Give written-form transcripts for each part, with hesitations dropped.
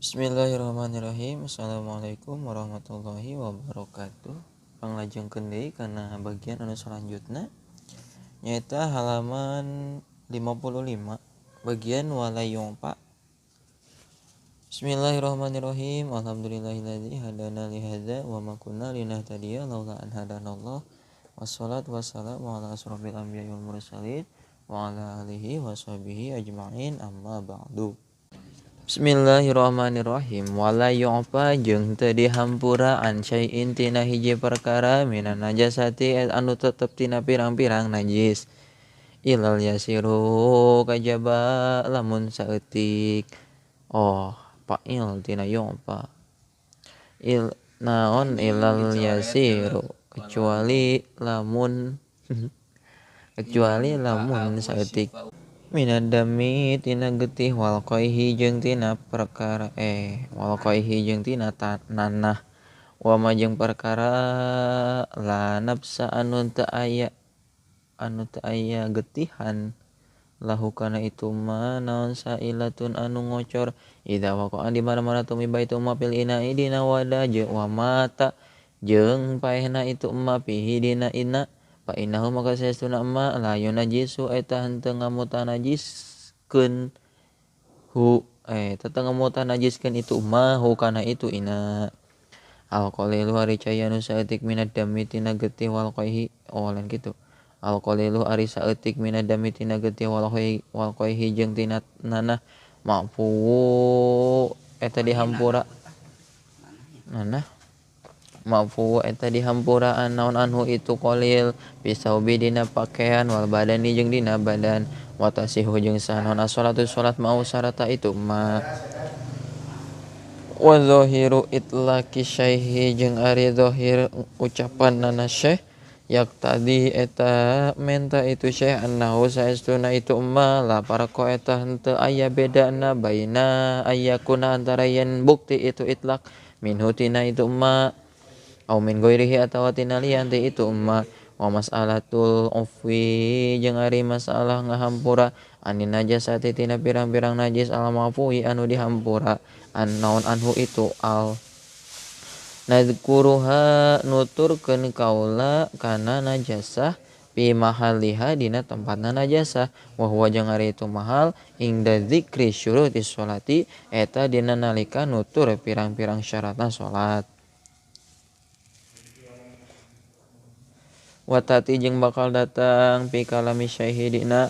Bismillahirrahmanirrahim. Assalamualaikum warahmatullahi wabarakatuh. Panglajengkeun deui kana bagian anu salanjutna nyaeta halaman 55 bagian walayongpa. Bismillahirrahmanirrahim. Alhamdulillahilladzi hadana li hadza wa ma kunna linahtadiya laula an hadanallah. Wassalatu wassalamu ala asrofil anbiya'i wal mursalin wa ala alihi washabihi ajma'in amma ba'du. Bismillahirrahmanirrahim. Wala yu'fa jeung teu dihampura an syai'in tina hiji perkara minan najasati anu tetep tina pirang-pirang najis. Ilal yasiru kajaba lamun saeutik. Fa'il tina yu'fa. Naon ilal yasiru kecuali lamun saeutik. Minadami tina getih wal qaihi jeung tina perkara nanah wa ma jeung perkara la nafsa anu teu aya getihan lahu kana itu ma naon sailatun anu ngocor idza waqa'a di mana-mana tumiba itu ma fil ina'i dina wadah wa mata jeung paehna itu ma pihi dina ina fa innahu maka saestuna ma la yunajisu eta henteu ngamutanajiskeun najiskeun itu ma hu kana itu ina al qalilu ari cai anu saeutik minad dami tina getih wal qaihi lain kitu al qalilu ari saeutik minad dami tina getih wal qaihi jeung tina nanah mafu eta dihampura eta dihampuraan naon anhu itu qalil bisaubi dina pakaian wal badani jeung dina badan wa tasihu jeung sanon as-shalatu salat mau sarata itu ma wa zahiru itlaqi syaihi jeung ari zahir ucapan nana syekh yak tadi eta menta itu syekh annahu saestuna itu ma la paraqo eta henteu aya bedana baina ayyakuna antara yen bukti itu itlaq minhu tina itu ma au min ghairihi atawa tina lian ti itu ma wa mas'alatul ufwi jeung ari masalah ngahampura anin najasati tina pirang-pirang najis al mafui anu dihampura naon anhu itu al nadzkuruha nuturkeun kaula kana najasah fi mahalliha dina tempatna najasah wa huwa jeung ari itu mahal ingda dzikri syurutis sholati eta dina nalika nutur pirang-pirang syaratna salat. Watati jeung bakal datang fi kalami syahidina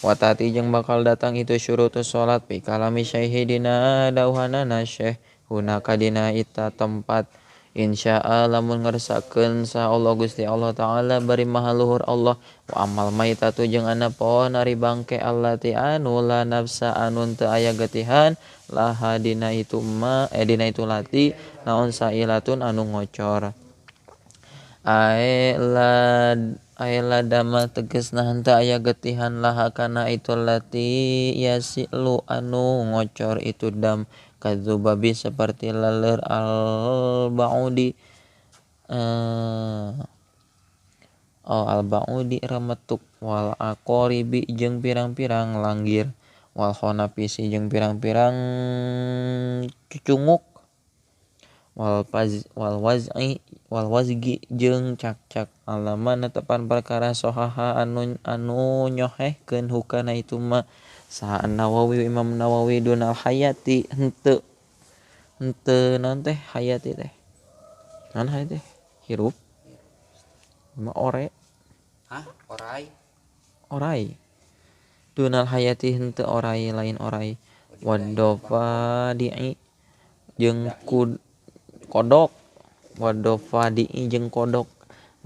watati jeung bakal datang itu syurutus salat fi kalami syahidina dauhanana syekh hunaka dina ita tempat insya'a lamun ngarsakeun sa Allah Gusti Allah taala bari maha luhur Allah wa amal maitatu jeung anapaon ari bangke allati anu la nafsa anu teu aya getihan laha dina itu dina itu lati naon sailatun anu ngocor dama tegasna henteu aya getihan laha kana itu lati yasilu anu ngocor itu dam kadzubabi seperti laler al-ba'udi rametuk wal aqoribi jeung pirang-pirang langgir wal khonafisi jeung pirang-pirang cucunguk wal wazgi jeung cak-cak alama netepan perkara sohaha anu nyohehkeun hukana itu ma saha Nawawi Imam Nawawi dunal hayati henteu naon teh hayati teh naon hayati teh hirup ma orai dunal hayati henteu orai lain orai wadofadi'i jeung kodok wadofadi'i jeung kodok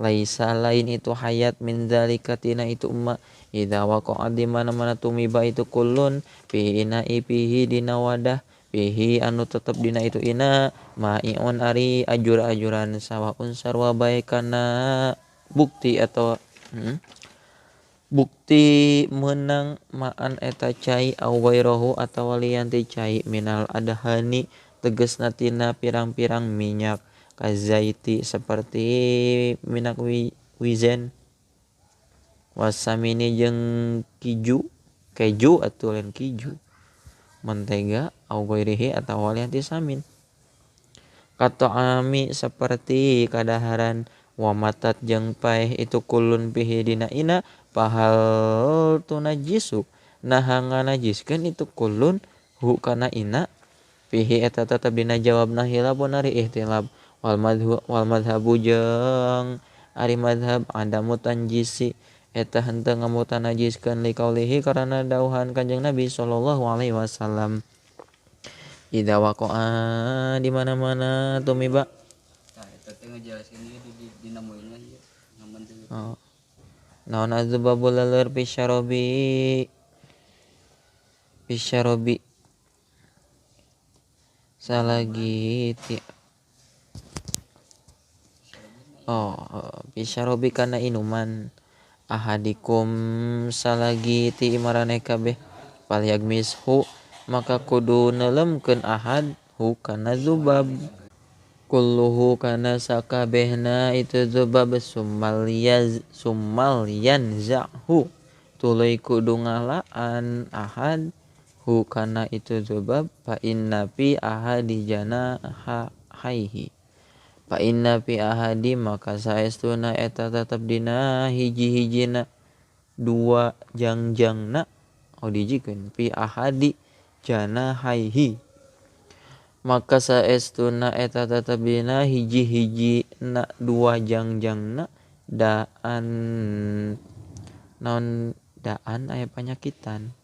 laisa lain itu hayat min zalika tina itu umma idza waqa'a di mana-mana tumiba itu kullun fi ina'i fihi dina wadah fihi anu tetep dina itu ina ma'iun ari ajur-ajuran sawaun sarwa bae kana bukti atau bukti meunang ma'an eta cai au ghairahu atawa lian ti cai minal adhani tegasna tina pirang-pirang minyak kazaiti seperti minyak wizen wasamini jeung keju atuh lain kiju mentega au ghairihi atawa lianti samin. Kato'ami seperti kadaharan wa matat jeung paeh itu kulun pihi dina ina pahal tu najisu naha nganajiskeun itu kulun hu kana ina pihi eta tetep dina jawabna hilafun ari ihtilaf wal madhabu jeung ari madhab adamu tanjisi eta henteu ngamutanajiskeun liqaulihi karana dawuhan Kanjeng Nabi sallallahu alaihi wasallam ida waqa'a di mana-mana tumiba. Tah eta teh ngajelaskeun ieu di dina moilna ieu ngaman teh. Oh. Naon azbabul laleur pisyarobi salagi ti pisyarobi kana inuman ahadikum salagi ti imarane kabeh palyagmishu maka kudu neuleumkeun ahad hu kana zubab kulluhu kana sakabehna itu zubab summal yanzahu tuluy kudu ngalaan ahad hu kana itu zubab fa inna fi ahadi haihi fa inna fi ahadi maka saestuna eta tetep dina hiji-hijina dua jangjangna dijikeun fi ahadi janahaihi maka saestuna eta tetep dina hiji-hijina dua jangjangna daan naon daan aya panyakitan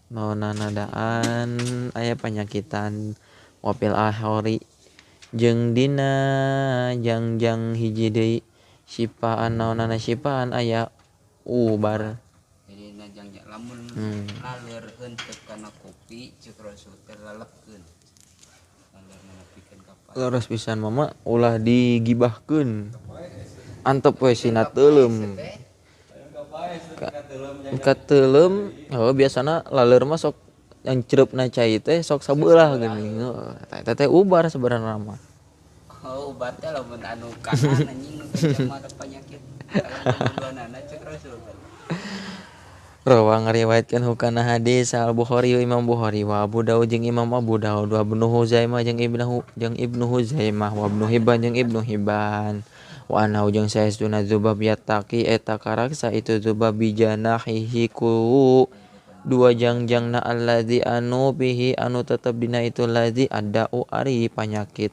naonana daan aya panyakitan wapil ahori jeung dina jangjang hiji deui sipaan naonana sipaan aya ubar. Jadi jangjang lamun ngaleurkeun teu kana kopi ceuk Rasul teh lalapkeun. Laleur nepikeun kapal. Leres pisan mama ulah digibahkeun. Antep we sina teuleum. Kateuleum biasana laleur mah sok encreupna cai teh sok sabeulah geuning. Eta teh ubar sebenarnya mah. Oh, ubar teh lamun anu kanan anjing nu mah penyakit. Lamun ceuk Rasul. Rawa ngariwayatkeun hukana hadis Al-Bukhari Imam Bukhari wa Abu Daud jeung Imam Abu Daud wa Ibnu Huzaimah jeung Ibnu Huzaimah wa Ibnu Hibban jeung Ibnu Hibban wa anau jeung saestuna Zubab yataki eta karaksa itu Zubab bijanahihi ku dua jangjangna alladzi anu bihi anu tetep dina itu ladzi adda'u ari panyakit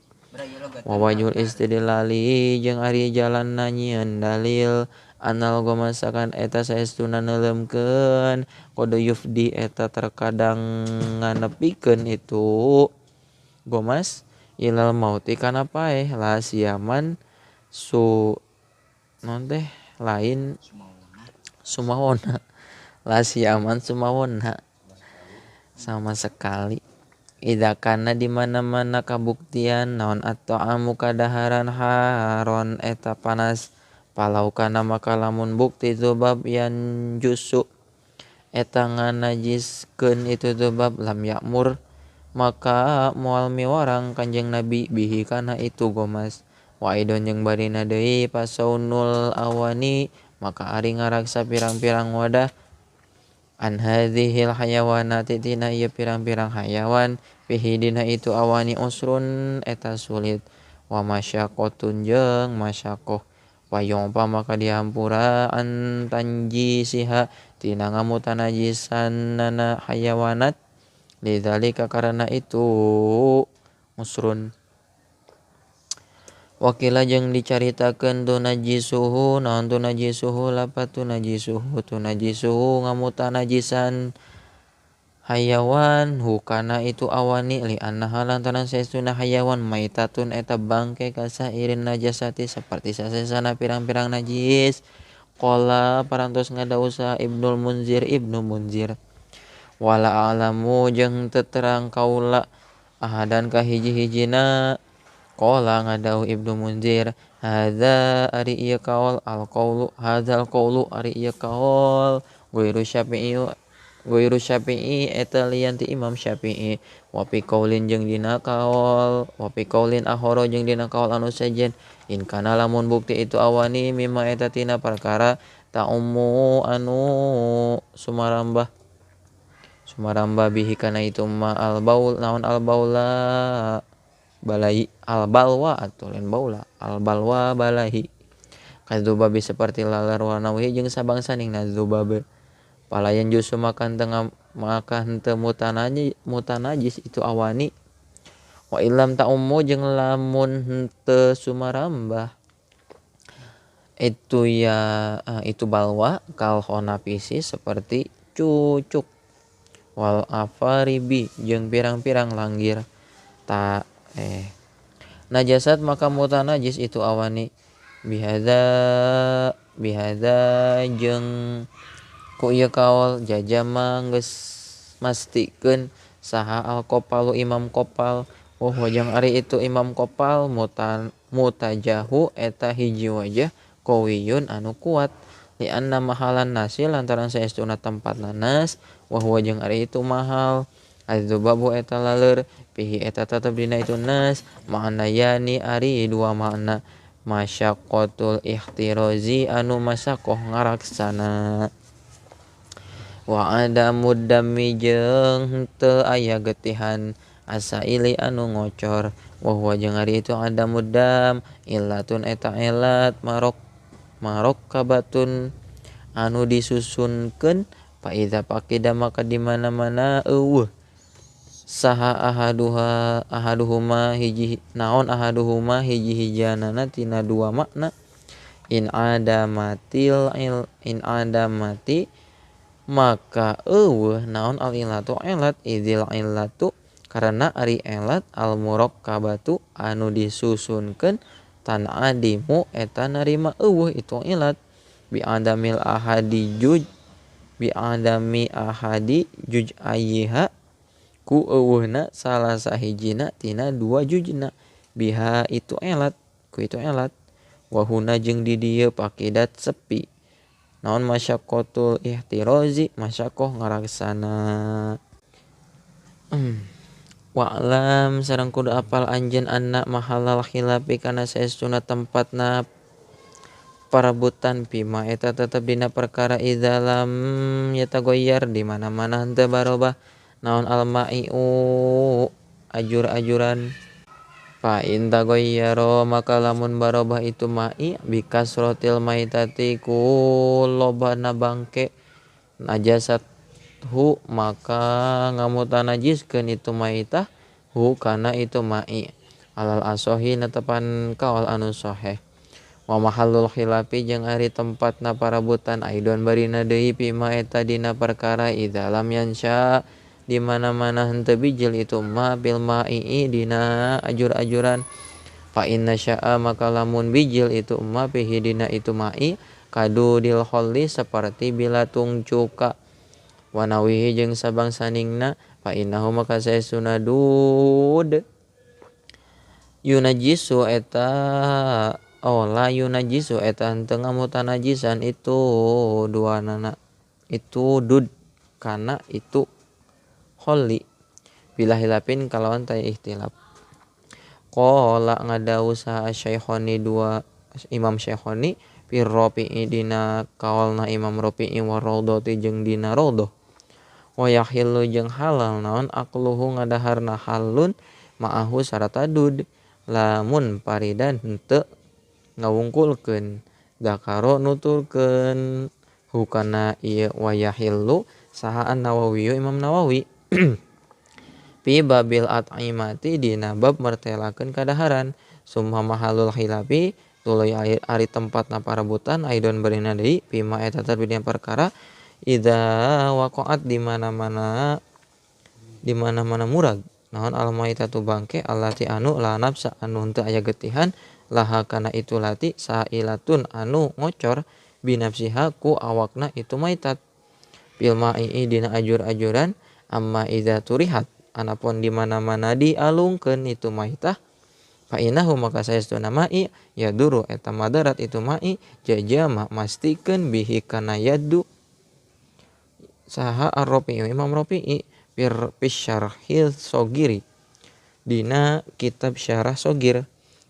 wa wajhul istidlali jeung ari jalan nyieun dalil anal gomasakan eta saestuna neuleumkeun kodo yufdi eta terkadang nganepikeun itu gomas ilal mauti kana paeh la siaman non teh lain sumawona la siaman sumawona sama sekali ida kana di mana-mana kabuktian naon at-ta'amu kadaharan haron eta panas palau kana maka lamun bukti zubab yan jusu eta nganajiskeun itu zubab lam ya'mur maka moal miwarang Kanjeng Nabi bihi kana itu gomas wa aidon jeung barina deui pasaunul awani maka ari ngaraksa pirang-pirang wadah an hadzihil hayawanati tina ieu pirang-pirang hayawan bihi dina itu awani usrun eta sulit wa masyaqqatun jeung masyaqqah wayongpa maka dihampura an tanjisiha tina ngamutanajisanna hayawanat lidzalika karana itu musrun wakila jeung dicaritakeun tunajisuhu naon tunajisuhu lapat tunajisuhu ngamutanajisan hayawan hukana itu awani li annaha lantaran saestuna hayawan maitatun eta bangke kasairin najasati seperti sasesana pirang-pirang najis qala parantos ngadausa Ibnu Munzir wala alamu jeung teu terang kaula ahadan ka hiji-hijina qala ngadau Ibnu Munzir hadza ari ieu kaul hadzal qaulu ari ieu kaul Ghairu Syafi'i eta lianti Imam Syafi'i wa fi qaulin jeung dina kaul wa fi qaulin ahoro jeung dina kaul anu sejen in kana lamun bukti itu awani mimma eta tina perkara ta'ummu anu sumaramba bihi kana itu ma al baul naon al baula balai al balwa atau lain baula al balwa balahi kadzubabi seperti laler wanawi jeung sabangsaning nadzubabe palayan jusu makan tengah makan teu mutanajis itu awani wa illam ta'ummu jeung lamun henteu sumarambah itu itu balwa kal khonapisi seperti cucuk wal afaribi jeung pirang-pirang langgir ta najasat maka mutanajis itu awani bihada jeung ku ieu kaul jajama geus mastikeun saha al kopalu imam kopal wajang ari itu imam kopal mutajahu eta hiji wajah qawiyun anu kuat li anna mahalan nasi lantaran saestuna tempat nanas wajang ari itu mahal adzubabu eta laleur pihi eta tetep dina itu nas makna yani ari dua makna masyaqqatul ihtirazi anu masyaqqah ngaraksana wa adamud dammi jeung teu aya getihan asaili anu ngocor wajang ari itu adamud dam illatun eta elat marokkabatun anu disusunkeun fa iza pakida maka di mana-mana eueuh saha ahaduhuma hiji-hijanana tina dua makna in adamati maka eueuh naon al illatu elat idzil illatu karena ari elat al murakkabatu anu disusunkeun tan adimu eta narima eueuh itu elat bi adami ahadi juj ayyiha ku eueuhna salah sahijina tina dua jujna biha itu elat ku itu elat wahuna jeung di dieu pakidat sepi naon masyaqqatul ihtirazi masyaqqah ngaraksana wa'lam sareng kudu apal anjeun anna mahallal khilafi kana saestuna tempatna parabutan pima eta tetep dina perkara idza lam yatagoyyar di mana-mana henteu barobah naon al-ma'i'u ajur-ajuran fa in tagoyyaro maka lamun barobah itu ma'i bikasrotil maitati ku lobana bangke najasat hu maka ngamutanajiskeun itu maitah hu kana itu ma'i alal asohi netepan kaul anu sahih wa mahallul khilafi jeung ari tempatna parabutan aidon barina deui pima eta dina perkara idza lam yansha di mana-mana henteu bijil itu ma bil ma'i dina ajur-ajuran fa inna sya'a maka lamun bijil itu ma fihi dina itu ma'i kadu dil kholli seperti bilatung cuka wanawihi jeung sabangsaningna fa innahu maka saestuna dud yunajisu eta la yunajisu eta henteu ngamutanajisan itu duanana itu dud kana itu kholli bila hilapin kalawan tay ikhtilaf qala ngadau sa syaikhoni dua imam syaikhoni fir rafi'i dina kaulna imam rafi'i wa raudhati jeung dina raudhah wa yahillu jeung halal naon aqluhu ngadaharna halun ma'ahu sarata dud lamun paridan henteu ngawungkulkeun dakaro nuturkeun hukana ieu wa yahillu saha an-Nawawi Imam Nawawi fi babil at'imati dina bab martelakeun kadaharan summa mahalul khilafi tuluy ari tempatna parabutan aidon barina deui pima eta terbidina perkara idza waqa'at di mana-mana murag naon al maitatu bangke allati anu la nafsa anu henteu aya getihan laha kana itu lati sailatun anu ngocor binafsiha ku awakna itu maitat bil ma'i dina ajur-ajuran amma idza turihat anapun di mana-mana dialungkeun itu maitah fa innahu maka saestuna ma'i yaduru eta madarat itu ma'i jajama mastikeun bihi kana yaddu saha ar-Rafi'i Imam Rafi'i fir syarhil sogiri dina kitab syarah sogir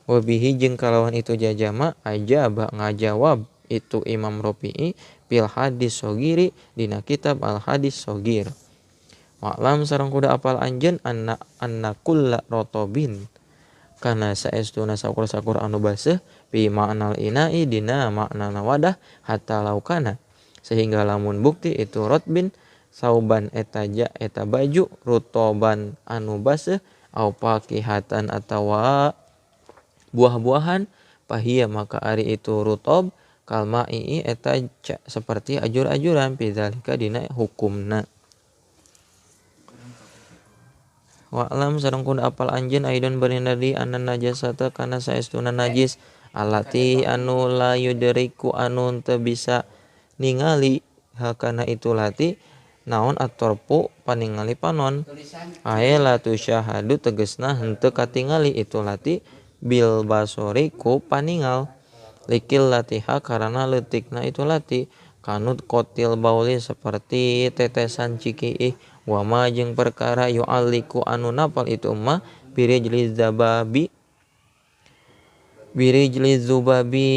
wa bihi jeung kalawan itu jajama ajaba ngajawab itu Imam Rafi'i fil hadis sogiri dina kitab al hadis sogir Wa'lam sareng kuda apal anjeun anna kulla rotobin kana saestuna sakur-sakur anu baseuh fi ma'nal ina'i dina maknana wadah hatta laukana sehingga lamun bukti itu rotbin sauban eta baju rutoban anu baseuh au pakihatan atawa buah-buahan pahia maka ari itu rutob kalma'i eta seperti ajur-ajuran pidzalika dina hukumna. Wa'lam sareng kudu apal anjeun aidon beunina di anna najasata kana saestuna najis alati anu la yudriku anu teu bisa ningali hakana itu lati naon atorpu paningali panon ae la tusyahadu tegasna henteu katingali itu lati bil basori ku paningal likil latiha karana leutikna itu lati kanut kotil bauli seperti tetesan cikiih wama jeung perkara yu'alliku anu napal itu mah birijli zubabi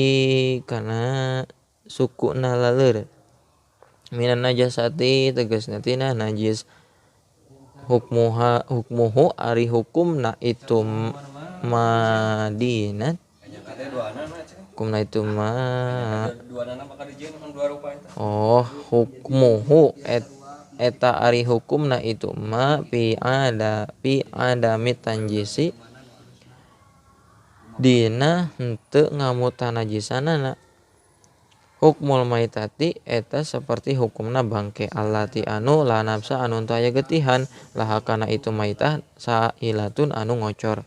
kana sukuna laleur minan najasati tegasna tina najis hukmuhu ari hukumna itu madinat hukumna itu hukmuhu eta ari hukumna itu fi adamit tanjisi dina henteu ngamutanajisannana hukmul maitati eta seperti hukumna bangke allati anu la nafsa anu teu aya getihan laha kana itu maitah sailatun anu ngocor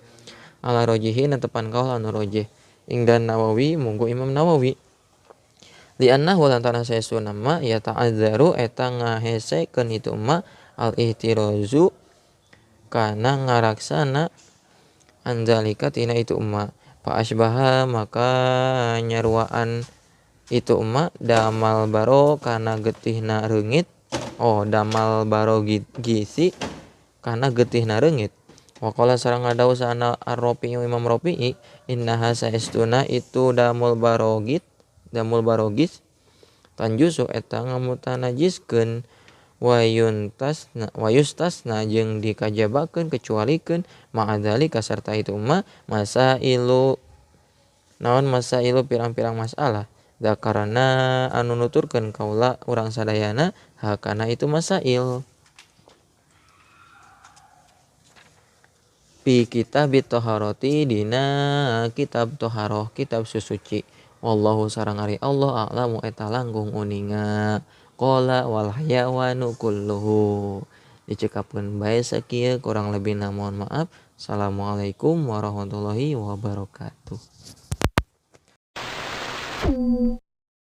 ala rojihi netepan kaul anu rojih ingdan Nawawi munggu Imam Nawawi li annahu lantaran saestuna ma ya ta'azzaru eta ngahesekeun itu ma al ihtirazu kana ngaraksana anzalika tina itu ma fa asbaha maka nyaruaan itu emak damal baro kana getihna reungit damal baro gisi kana getihna reungit waqala sareng ngadawu sana ar-Rafi'i Imam Rafi'i innaha saestuna itu damul barogis tanjusu eta ngamutanajiskeun wayustasna jeung dikajabakeun kecualikeun ma'adzalika sarta itu mah masailu pirang-pirang masalah zakarana anu nuturkeun kaula urang sadayana hakana itu masail fi kitab taharati dina kitab taharah kitab susuci wallahu sareng ari Allah a'lamu eta langkung uninga qala wal hayawanu kulluhu dicekapkeun bae sakieu kurang lebihna mohon maaf. Assalamualaikum warahmatullahi wabarakatuh.